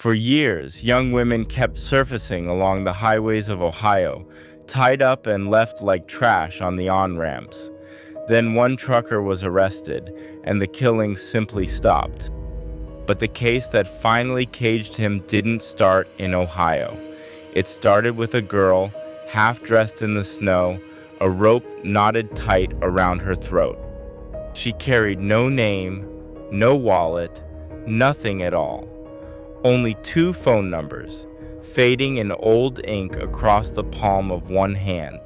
For years, young women kept surfacing along the highways of Ohio, tied up and left like trash on the on-ramps. Then one trucker was arrested, and the killings simply stopped. But the case that finally caged him didn't start in Ohio. It started with a girl, half dressed in the snow, a rope knotted tight around her throat. She carried no name, no wallet, nothing at all. Only 2 phone numbers, fading in old ink across the palm of one hand.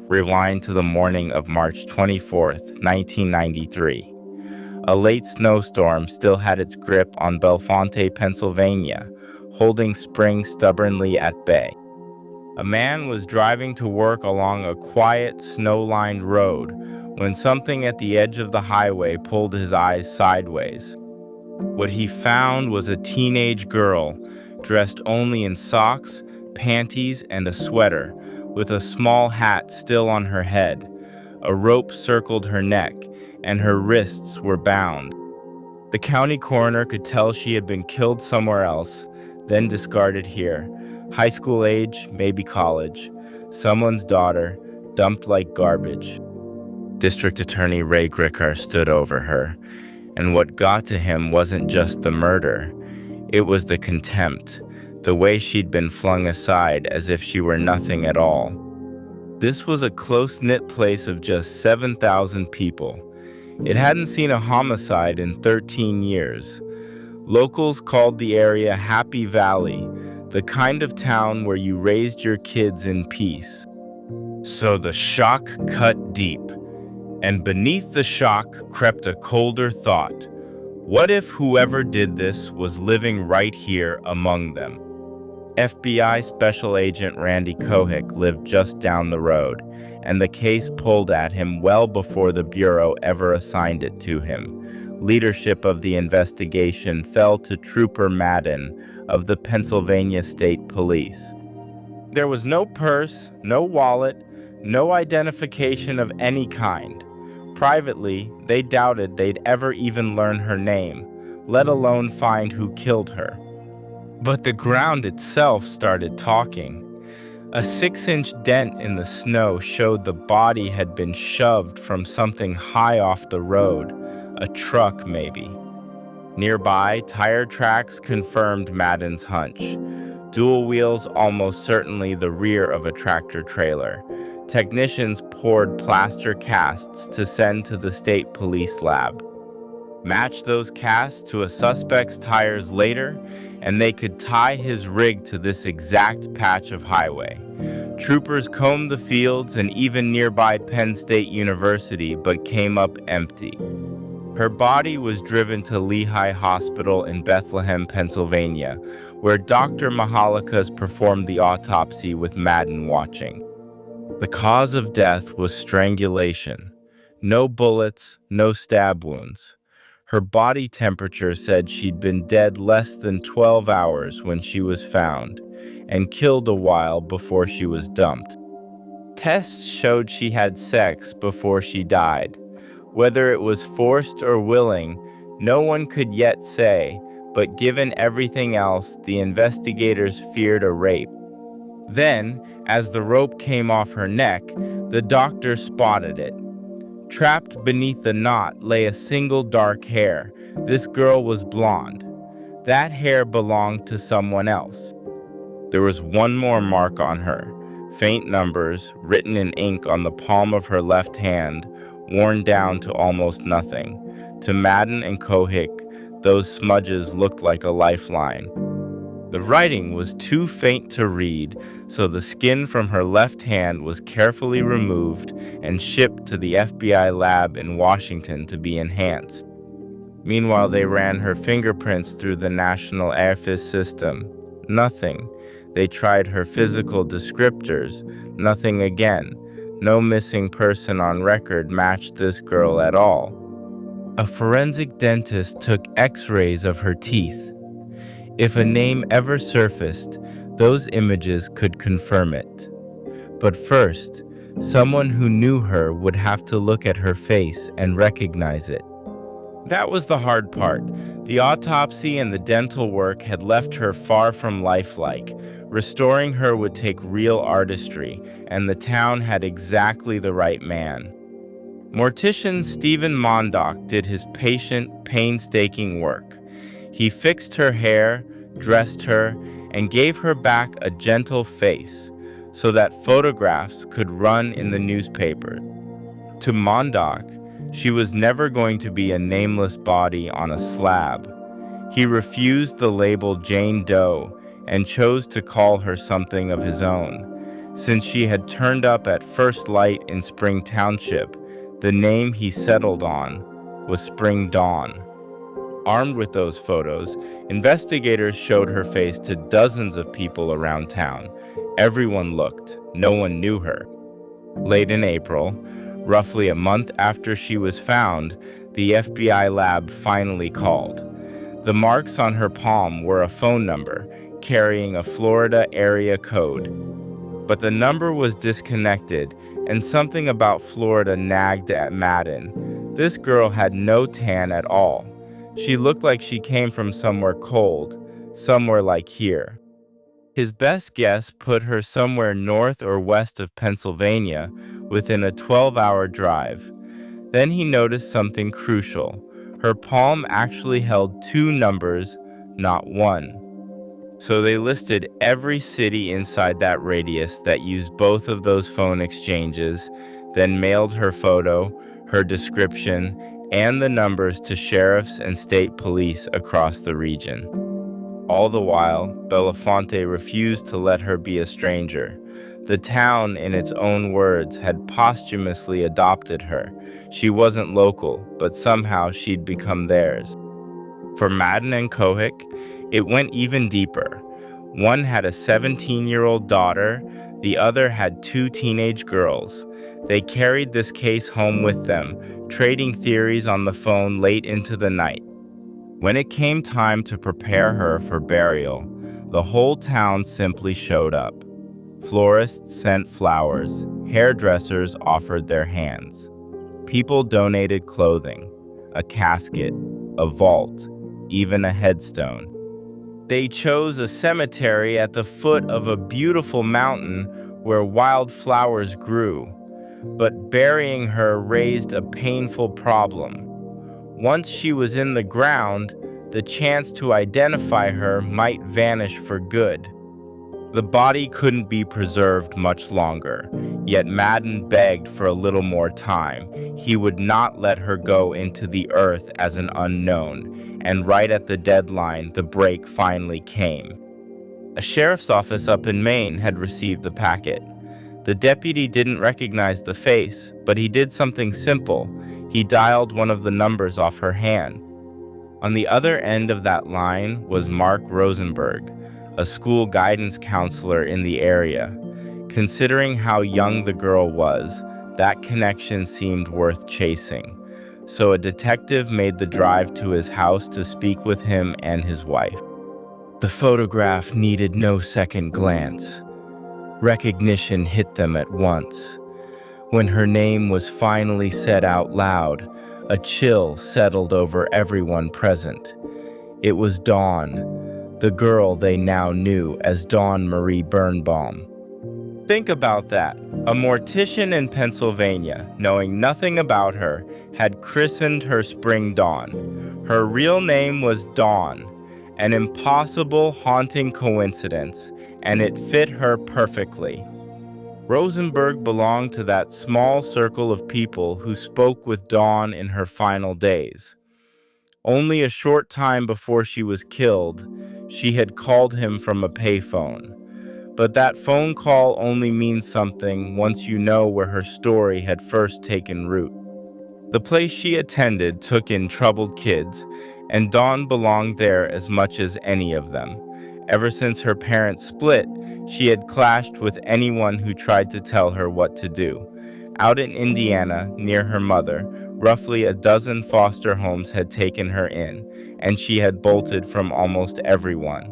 Rewind to the morning of March 24th, 1993. A late snowstorm still had its grip on Bellefonte, Pennsylvania, holding spring stubbornly at bay. A man was driving to work along a quiet, snow-lined road when something at the edge of the highway pulled his eyes sideways. What he found was a teenage girl, dressed only in socks, panties, and a sweater, with a small hat still on her head. A rope circled her neck, and her wrists were bound. The county coroner could tell she had been killed somewhere else, then discarded here. High school age, maybe college. Someone's daughter, dumped like garbage. District Attorney Ray Gricar stood over her, and what got to him wasn't just the murder. It was the contempt, the way she'd been flung aside as if she were nothing at all. This was a close-knit place of just 7,000 people. It hadn't seen a homicide in 13 years. Locals called the area Happy Valley, the kind of town where you raised your kids in peace. So the shock cut deep, and beneath the shock crept a colder thought. What if whoever did this was living right here among them? FBI Special Agent Randy Kohik lived just down the road, and the case pulled at him well before the Bureau ever assigned it to him. Leadership of the investigation fell to Trooper Madden of the Pennsylvania State Police. There was no purse, no wallet, no identification of any kind. Privately, they doubted they'd ever even learn her name, let alone find who killed her. But the ground itself started talking. A 6-inch dent in the snow showed the body had been shoved from something high off the road, a truck maybe. Nearby, tire tracks confirmed Madden's hunch. Dual wheels, almost certainly the rear of a tractor trailer. Technicians poured plaster casts to send to the state police lab. Match those casts to a suspect's tires later, and they could tie his rig to this exact patch of highway. Troopers combed the fields and even nearby Penn State University, but came up empty. Her body was driven to Lehigh Hospital in Bethlehem, Pennsylvania, where Dr. Mahalikas performed the autopsy with Madden watching. The cause of death was strangulation. No bullets, no stab wounds. Her body temperature said she'd been dead less than 12 hours when she was found, and killed a while before she was dumped. Tests showed she had sex before she died. Whether it was forced or willing, no one could yet say, but given everything else, the investigators feared a rape. Then, as the rope came off her neck, the doctor spotted it. Trapped beneath the knot lay a single dark hair. This girl was blonde. That hair belonged to someone else. There was one more mark on her, faint numbers written in ink on the palm of her left hand, worn down to almost nothing. To Madden and Kohik, those smudges looked like a lifeline. The writing was too faint to read, so the skin from her left hand was carefully removed and shipped to the FBI lab in Washington to be enhanced. Meanwhile, they ran her fingerprints through the National AFIS system. Nothing. They tried her physical descriptors. Nothing again. No missing person on record matched this girl at all. A forensic dentist took X-rays of her teeth. If a name ever surfaced, those images could confirm it. But first, someone who knew her would have to look at her face and recognize it. That was the hard part. The autopsy and the dental work had left her far from lifelike. Restoring her would take real artistry, and the town had exactly the right man. Mortician Stephen Mondock did his patient, painstaking work. He fixed her hair, dressed her, and gave her back a gentle face so that photographs could run in the newspaper. To Mondock, she was never going to be a nameless body on a slab. He refused the label Jane Doe and chose to call her something of his own. Since she had turned up at first light in Spring Township, the name he settled on was Spring Dawn. Armed with those photos, investigators showed her face to dozens of people around town. Everyone looked, no one knew her. Late in April, roughly a month after she was found, the FBI lab finally called. The marks on her palm were a phone number carrying a Florida area code. But the number was disconnected, and something about Florida nagged at Madden. This girl had no tan at all. She looked like she came from somewhere cold, somewhere like here. His best guess put her somewhere north or west of Pennsylvania, within a 12-hour drive. Then he noticed something crucial. Her palm actually held two numbers, not one. So they listed every city inside that radius that used both of those phone exchanges, then mailed her photo, her description, and the numbers to sheriffs and state police across the region. All the while, Bellefonte refused to let her be a stranger. The town, in its own words, had posthumously adopted her. She wasn't local, but somehow she'd become theirs. For Madden and Kohik, it went even deeper. One had a 17-year-old daughter, the other had two teenage girls. They carried this case home with them, trading theories on the phone late into the night. When it came time to prepare her for burial, the whole town simply showed up. Florists sent flowers, hairdressers offered their hands. People donated clothing, a casket, a vault, even a headstone. They chose a cemetery at the foot of a beautiful mountain where wild flowers grew. But burying her raised a painful problem. Once she was in the ground, the chance to identify her might vanish for good. The body couldn't be preserved much longer, yet Madden begged for a little more time. He would not let her go into the earth as an unknown, and right at the deadline, the break finally came. A sheriff's office up in Maine had received the packet. The deputy didn't recognize the face, but he did something simple. He dialed one of the numbers off her hand. On the other end of that line was Mark Rosenberg, a school guidance counselor in the area. Considering how young the girl was, that connection seemed worth chasing. So a detective made the drive to his house to speak with him and his wife. The photograph needed no second glance. Recognition hit them at once. When her name was finally said out loud, a chill settled over everyone present. It was Dawn, the girl they now knew as Dawn Marie Birnbaum. Think about that. A mortician in Pennsylvania, knowing nothing about her, had christened her Spring Dawn. Her real name was Dawn, an impossible, haunting coincidence, and it fit her perfectly. Rosenberg belonged to that small circle of people who spoke with Dawn in her final days. Only a short time before she was killed, she had called him from a payphone. But that phone call only means something once you know where her story had first taken root. The place she attended took in troubled kids, and Dawn belonged there as much as any of them. Ever since her parents split, she had clashed with anyone who tried to tell her what to do. Out in Indiana, near her mother, roughly a dozen foster homes had taken her in, and she had bolted from almost everyone.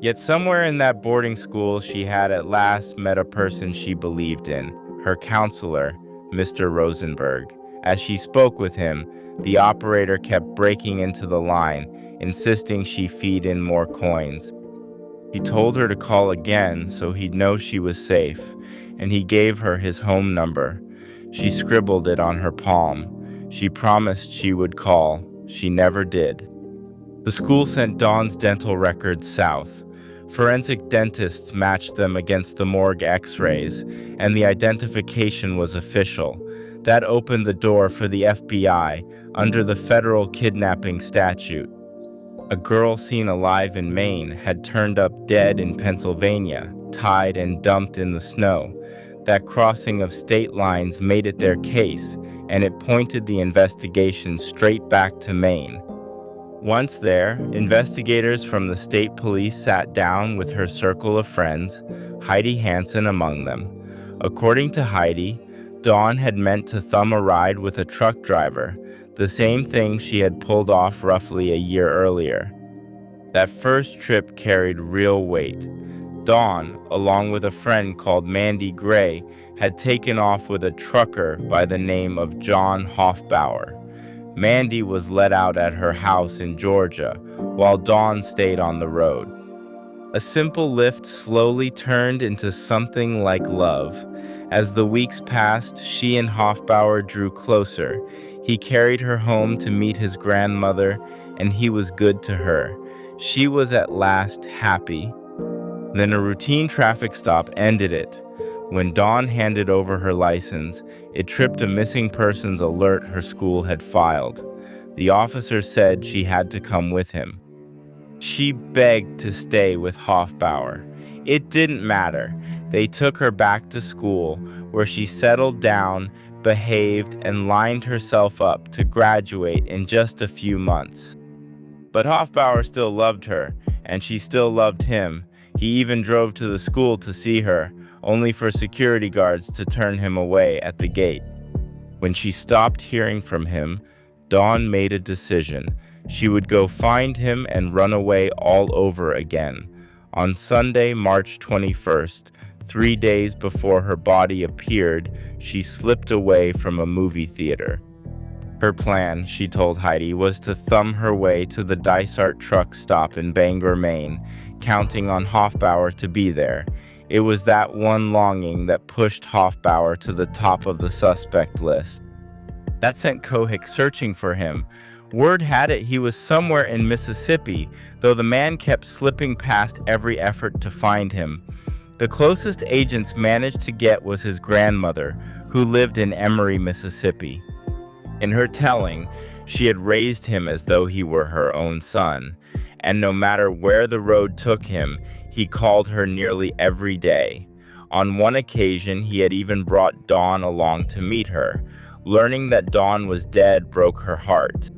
Yet somewhere in that boarding school, she had at last met a person she believed in, her counselor, Mr. Rosenberg. As she spoke with him, The operator kept breaking into the line, insisting she feed in more coins. He told her to call again so he'd know she was safe, and he gave her his home number. She scribbled it on her palm. She promised she would call. She never did. The school sent Dawn's dental records south. Forensic dentists matched them against the morgue x-rays, and the identification was official. That opened the door for the FBI under the federal kidnapping statute. A girl seen alive in Maine had turned up dead in Pennsylvania, tied and dumped in the snow. That crossing of state lines made it their case, and it pointed the investigation straight back to Maine. Once there, investigators from the state police sat down with her circle of friends, Heidi Hansen among them. According to Heidi, Dawn had meant to thumb a ride with a truck driver, the same thing she had pulled off roughly a year earlier. That first trip carried real weight. Dawn, along with a friend called Mandy Gray, had taken off with a trucker by the name of John Hofbauer. Mandy was let out at her house in Georgia, while Dawn stayed on the road. A simple lift slowly turned into something like love. As the weeks passed, she and Hofbauer drew closer. He carried her home to meet his grandmother, and he was good to her. She was at last happy. Then a routine traffic stop ended it. When Dawn handed over her license, it tripped a missing persons alert her school had filed. The officer said she had to come with him. She begged to stay with Hofbauer. It didn't matter. They took her back to school, where she settled down, behaved, and lined herself up to graduate in just a few months. But Hofbauer still loved her, and she still loved him. He even drove to the school to see her, only for security guards to turn him away at the gate. When she stopped hearing from him, Dawn made a decision. She would go find him and run away all over again. On Sunday, March 21st, 3 days before her body appeared, she slipped away from a movie theater. Her plan, she told Heidi, was to thumb her way to the Dysart truck stop in Bangor, Maine, counting on Hofbauer to be there. It was that one longing that pushed Hofbauer to the top of the suspect list. That sent Kohik searching for him. Word had it he was somewhere in Mississippi, though the man kept slipping past every effort to find him. The closest agents managed to get was his grandmother, who lived in Emery, Mississippi. In her telling, she had raised him as though he were her own son, and no matter where the road took him, he called her nearly every day. On one occasion, he had even brought Dawn along to meet her. Learning that Dawn was dead broke her heart.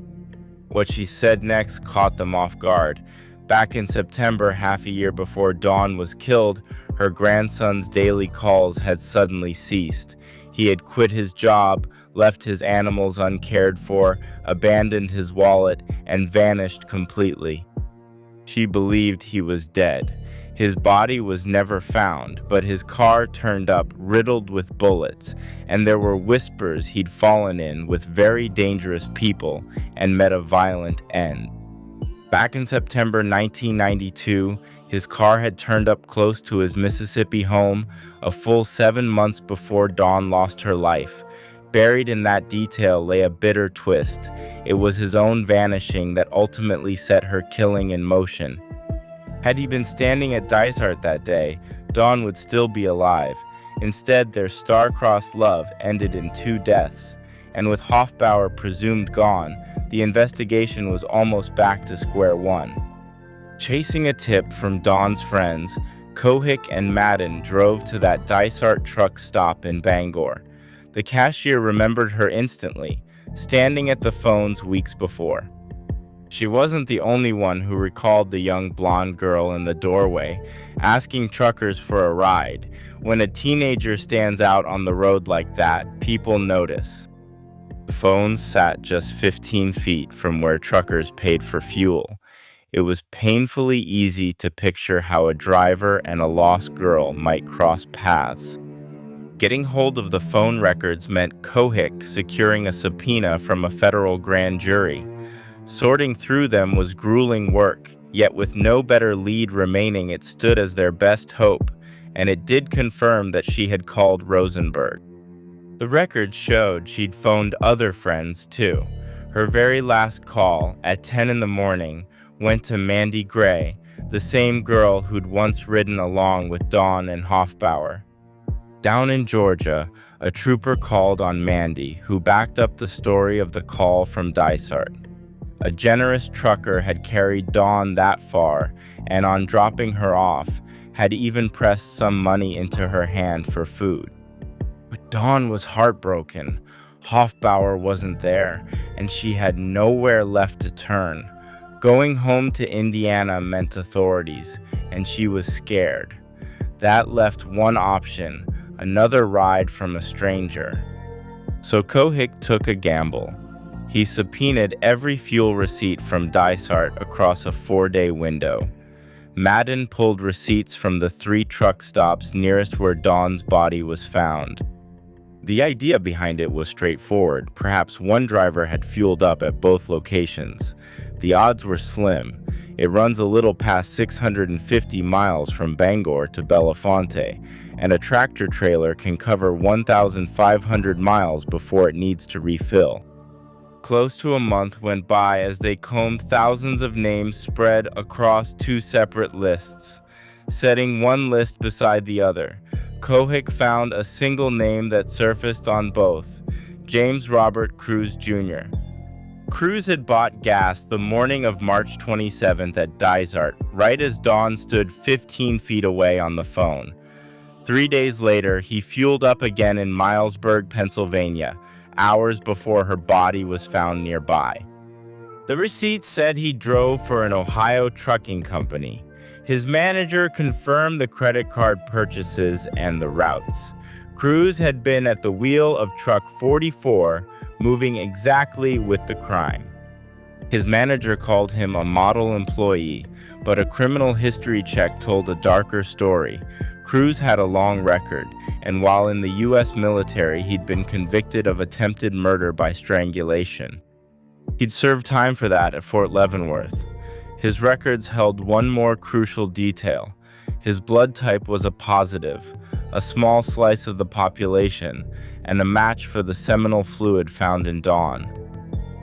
What she said next caught them off guard. Back in September, half a year before Dawn was killed, her grandson's daily calls had suddenly ceased. He had quit his job, left his animals uncared for, abandoned his wallet, and vanished completely. She believed he was dead. His body was never found, but his car turned up riddled with bullets, and there were whispers he'd fallen in with very dangerous people and met a violent end. Back in September 1992, his car had turned up close to his Mississippi home, a full 7 months before Dawn lost her life. Buried in that detail lay a bitter twist. It was his own vanishing that ultimately set her killing in motion. Had he been standing at Dysart that day, Dawn would still be alive. Instead, their star-crossed love ended in 2 deaths. And with Hofbauer presumed gone, the investigation was almost back to square one. Chasing a tip from Dawn's friends, Kohik and Madden drove to that Dysart truck stop in Bangor. The cashier remembered her instantly, standing at the phones weeks before. She wasn't the only one who recalled the young blonde girl in the doorway, asking truckers for a ride. When a teenager stands out on the road like that, people notice. The phones sat just 15 feet from where truckers paid for fuel. It was painfully easy to picture how a driver and a lost girl might cross paths. Getting hold of the phone records meant Kohik securing a subpoena from a federal grand jury. Sorting through them was grueling work, yet with no better lead remaining, it stood as their best hope, and it did confirm that she had called Rosenberg. The records showed she'd phoned other friends too. Her very last call, at 10 in the morning, went to Mandy Gray, the same girl who'd once ridden along with Dawn and Hofbauer. Down in Georgia, a trooper called on Mandy, who backed up the story of the call from Dysart. A generous trucker had carried Dawn that far, and on dropping her off, had even pressed some money into her hand for food. But Dawn was heartbroken. Hofbauer wasn't there, and she had nowhere left to turn. Going home to Indiana meant authorities, and she was scared. That left one option, another ride from a stranger. So Kohik took a gamble. He subpoenaed every fuel receipt from Dysart across a 4-day window. Madden pulled receipts from the 3 truck stops nearest where Dawn's body was found. The idea behind it was straightforward. Perhaps one driver had fueled up at both locations. The odds were slim. It runs a little past 650 miles from Bangor to Bellefonte, and a tractor trailer can cover 1,500 miles before it needs to refill. Close to a month went by as they combed thousands of names spread across 2 separate lists. Setting one list beside the other, Kohik found a single name that surfaced on both: James Robert Cruz Jr. Cruz had bought gas the morning of March 27th at Dysart, right as Dawn stood 15 feet away on the phone. 3 days later, he fueled up again in Milesburg, Pennsylvania, hours before her body was found nearby. The receipt said he drove for an Ohio trucking company. His manager confirmed the credit card purchases and the routes. Cruz had been at the wheel of truck 44, moving exactly with the crime. His manager called him a model employee, but a criminal history check told a darker story. Cruz had a long record, and while in the U.S. military, he'd been convicted of attempted murder by strangulation. He'd served time for that at Fort Leavenworth. His records held one more crucial detail. His blood type was a positive, a small slice of the population, and a match for the seminal fluid found in Dawn.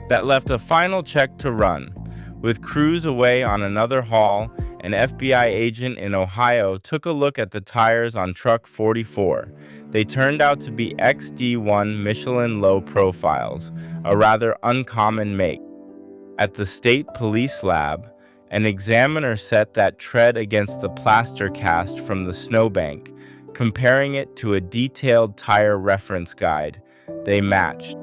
That left a final check to run. With Cruz away on another haul, an FBI agent in Ohio took a look at the tires on truck 44. They turned out to be XD1 Michelin low profiles, a rather uncommon make. At the state police lab, an examiner set that tread against the plaster cast from the snowbank, comparing it to a detailed tire reference guide. They matched.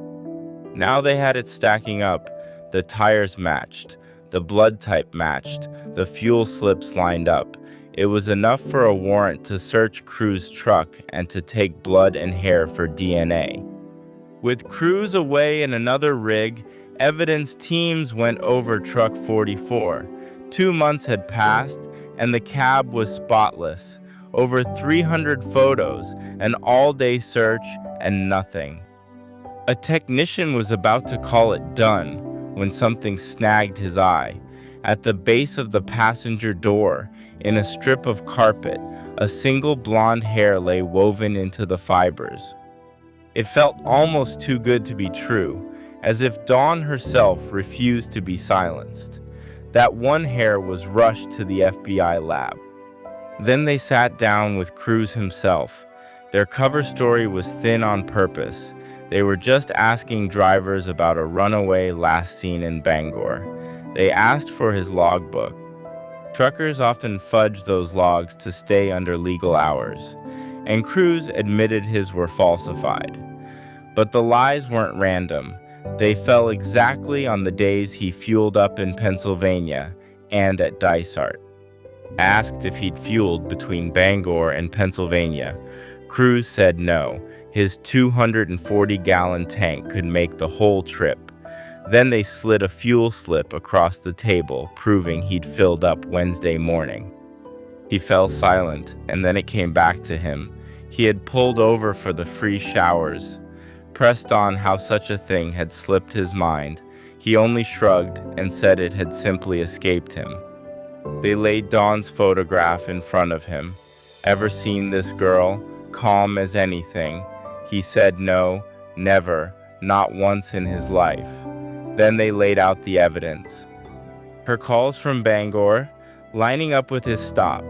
Now they had it stacking up. The tires matched. The blood type matched. The fuel slips lined up. It was enough for a warrant to search Cruz's truck and to take blood and hair for DNA. With Cruz away in another rig, evidence teams went over truck 44. 2 months had passed, and the cab was spotless. Over 300 photos, an all-day search, and nothing. A technician was about to call it done when something snagged his eye. At the base of the passenger door, in a strip of carpet, a single blonde hair lay woven into the fibers. It felt almost too good to be true, as if Dawn herself refused to be silenced. That one hair was rushed to the FBI lab. Then they sat down with Cruz himself. Their cover story was thin on purpose. They were just asking drivers about a runaway last seen in Bangor. They asked for his logbook. Truckers often fudge those logs to stay under legal hours, and Cruz admitted his were falsified. But the lies weren't random. They fell exactly on the days he fueled up in Pennsylvania and at Dysart. Asked if he'd fueled between Bangor and Pennsylvania, Cruz said no. His 240-gallon tank could make the whole trip. Then they slid a fuel slip across the table, proving he'd filled up Wednesday morning. He fell silent, and then it came back to him. He had pulled over for the free showers. Pressed on how such a thing had slipped his mind, he only shrugged and said it had simply escaped him. They laid Dawn's photograph in front of him. Ever seen this girl? Calm as anything. He said no, never, not once in his life. Then they laid out the evidence. Her calls from Bangor, lining up with his stop,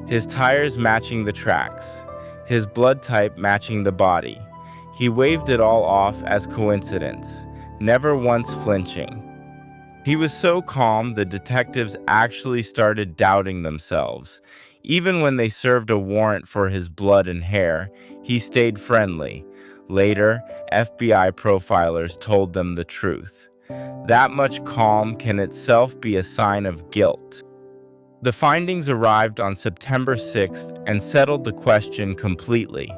his tires matching the tracks, his blood type matching the body. He waved it all off as coincidence, never once flinching. He was so calm the detectives actually started doubting themselves. Even when they served a warrant for his blood and hair, he stayed friendly. Later, FBI profilers told them the truth. That much calm can itself be a sign of guilt. The findings arrived on September 6th and settled the question completely.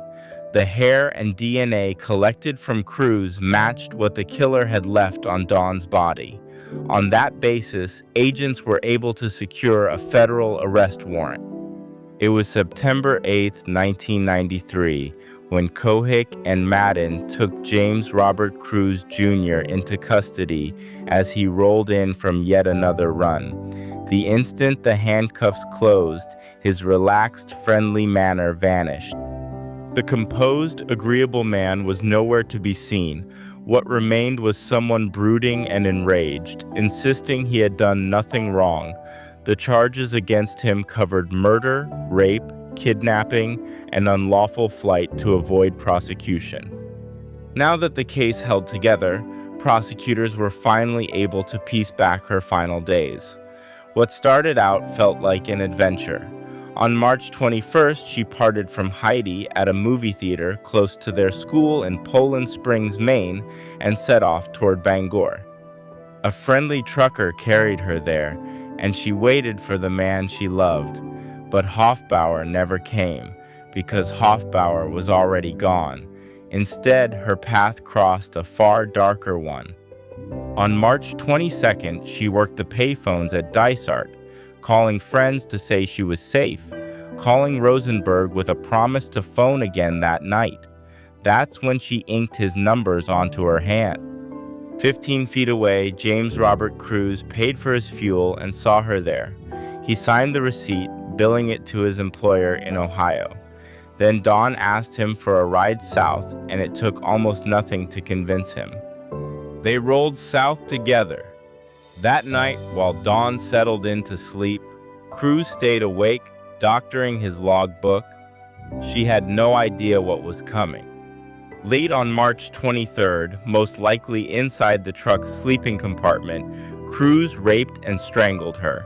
The hair and DNA collected from Cruz matched what the killer had left on Dawn's body. On that basis, agents were able to secure a federal arrest warrant. It was September 8, 1993, when Kohik and Madden took James Robert Cruz Jr. into custody as he rolled in from yet another run. The instant the handcuffs closed, his relaxed, friendly manner vanished. The composed, agreeable man was nowhere to be seen. What remained was someone brooding and enraged, insisting he had done nothing wrong. The charges against him covered murder, rape, kidnapping, and unlawful flight to avoid prosecution. Now that the case held together, prosecutors were finally able to piece back her final days. What started out felt like an adventure. On March 21st, she parted from Heidi at a movie theater close to their school in Poland Springs, Maine, and set off toward Bangor. A friendly trucker carried her there, and she waited for the man she loved. But Hofbauer never came, because Hofbauer was already gone. Instead, her path crossed a far darker one. On March 22nd, she worked the payphones at Dysart, calling friends to say she was safe, calling Rosenberg with a promise to phone again that night. That's when she inked his numbers onto her hand. 15 feet away, James Robert Cruz paid for his fuel and saw her there. He signed the receipt, billing it to his employer in Ohio. Then Dawn asked him for a ride south, and it took almost nothing to convince him. They rolled south together. That night, while Dawn settled in to sleep, Cruz stayed awake, doctoring his logbook. She had no idea what was coming. Late on March 23rd, most likely inside the truck's sleeping compartment, Cruz raped and strangled her.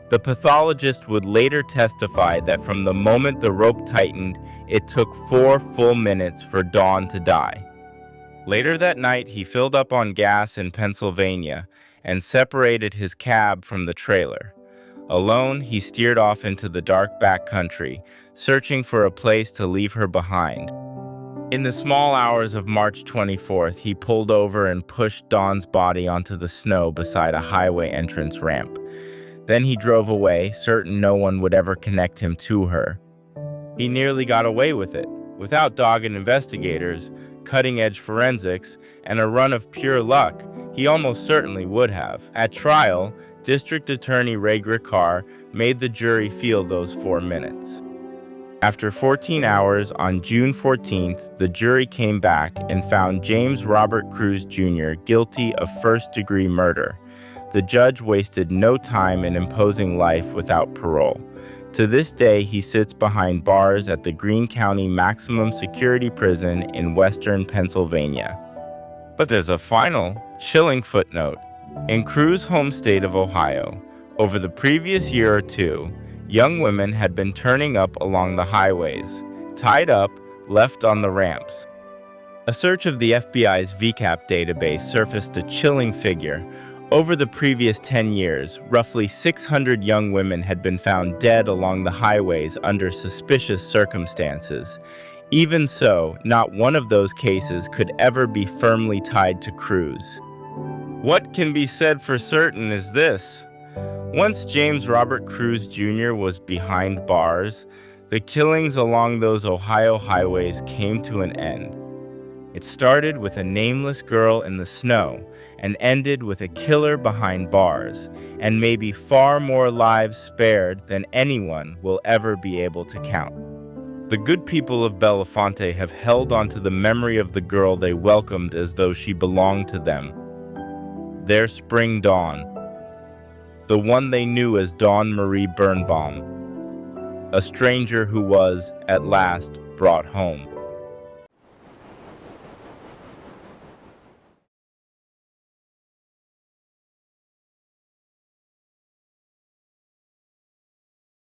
The pathologist would later testify that from the moment the rope tightened, it took 4 full minutes for Dawn to die. Later that night, he filled up on gas in Pennsylvania and separated his cab from the trailer. Alone, he steered off into the dark backcountry, searching for a place to leave her behind. In the small hours of March 24th, he pulled over and pushed Dawn's body onto the snow beside a highway entrance ramp. Then he drove away, certain no one would ever connect him to her. He nearly got away with it. Without dogged investigators, cutting-edge forensics, and a run of pure luck, he almost certainly would have. At trial, District Attorney Ray Gricar made the jury feel those 4 minutes. After 14 hours, on June 14th, the jury came back and found James Robert Cruz Jr. guilty of first-degree murder. The judge wasted no time in imposing life without parole. To this day, he sits behind bars at the Greene County Maximum Security Prison in western Pennsylvania. But there's a final, chilling footnote. In Cruz's home state of Ohio, over the previous year or two, young women had been turning up along the highways, tied up, left on the ramps. A search of the FBI's VCAP database surfaced a chilling figure. Over the previous 10 years, roughly 600 young women had been found dead along the highways under suspicious circumstances. Even so, not one of those cases could ever be firmly tied to Cruz. What can be said for certain is this. Once James Robert Cruz Jr. was behind bars, The killings along those Ohio highways came to an end. It started with a nameless girl in the snow and ended with a killer behind bars, and maybe far more lives spared than anyone will ever be able to count. The good people of Bellefonte have held onto the memory of the girl they welcomed as though she belonged to them. Their spring dawn, the one they knew as Dawn Marie Birnbaum, a stranger who was, at last, brought home.